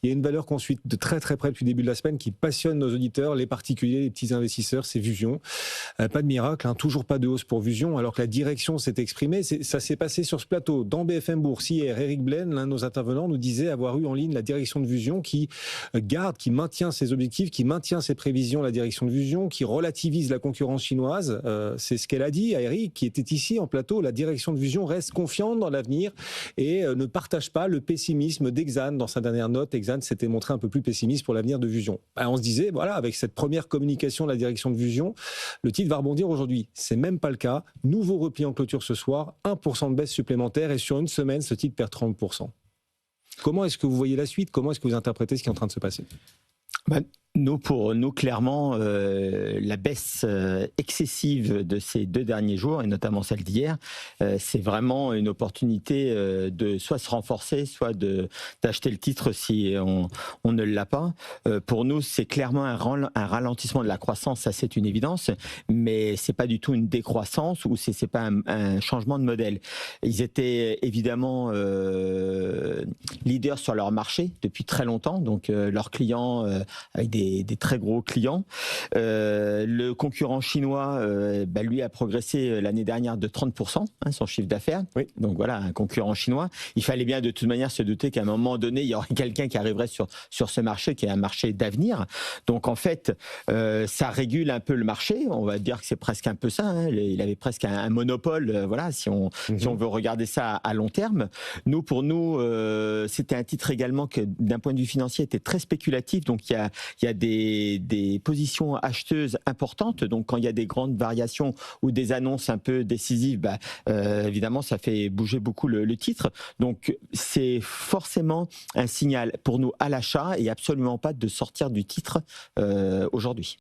Il y a une valeur qu'on suit de très très près depuis le début de la semaine qui passionne nos auditeurs, les particuliers, les petits investisseurs, c'est Vusion. Pas de miracle, toujours pas de hausse pour Vusion, alors que la direction s'est exprimée. Ça s'est passé sur ce plateau. Dans BFM Bourse, hier, Eric Blaine, l'un de nos intervenants, nous disait avoir eu en ligne la direction de Vusion qui garde, qui maintient ses objectifs, qui maintient ses prévisions, la direction de Vusion, qui relativise la concurrence chinoise. C'est ce qu'elle a dit à Eric, qui était ici en plateau. La direction de Vusion reste confiante dans l'avenir et ne partage pas le pessimisme d'Exane. Dans sa dernière note, Exane s'était montré un peu plus pessimiste pour l'avenir de Vusion. On se disait, voilà, avec cette première communication de la direction de Vusion, le titre va rebondir aujourd'hui. C'est même pas le cas. Nouveau repli en clôture ce soir, 1% de baisse supplémentaire et sur une semaine, ce titre perd 30%. Comment est-ce que vous voyez la suite? Comment est-ce que vous interprétez ce qui est en train de se passer? Pour nous, clairement, la baisse excessive de ces 2 derniers jours, et notamment celle d'hier, c'est vraiment une opportunité de soit se renforcer, soit d'acheter le titre si on ne l'a pas. Pour nous, c'est clairement un ralentissement de la croissance, ça c'est une évidence, mais c'est pas du tout une décroissance ou c'est pas un changement de modèle. Ils étaient évidemment leaders sur leur marché depuis très longtemps, donc leurs clients avec des très gros clients. Le concurrent chinois, lui a progressé l'année dernière de 30%, son chiffre d'affaires. Oui. Donc voilà, un concurrent chinois. Il fallait bien de toute manière se douter qu'à un moment donné, il y aurait quelqu'un qui arriverait sur ce marché qui est un marché d'avenir. Donc en fait, ça régule un peu le marché. On va dire que c'est presque un peu ça. Il avait presque un monopole, voilà, si on veut regarder ça à long terme. Pour nous, c'était un titre également que d'un point de vue financier était très spéculatif. Donc il y a des positions acheteuses importantes. Donc quand il y a des grandes variations ou des annonces un peu décisives, évidemment ça fait bouger beaucoup le titre. Donc c'est forcément un signal pour nous à l'achat et absolument pas de sortir du titre aujourd'hui.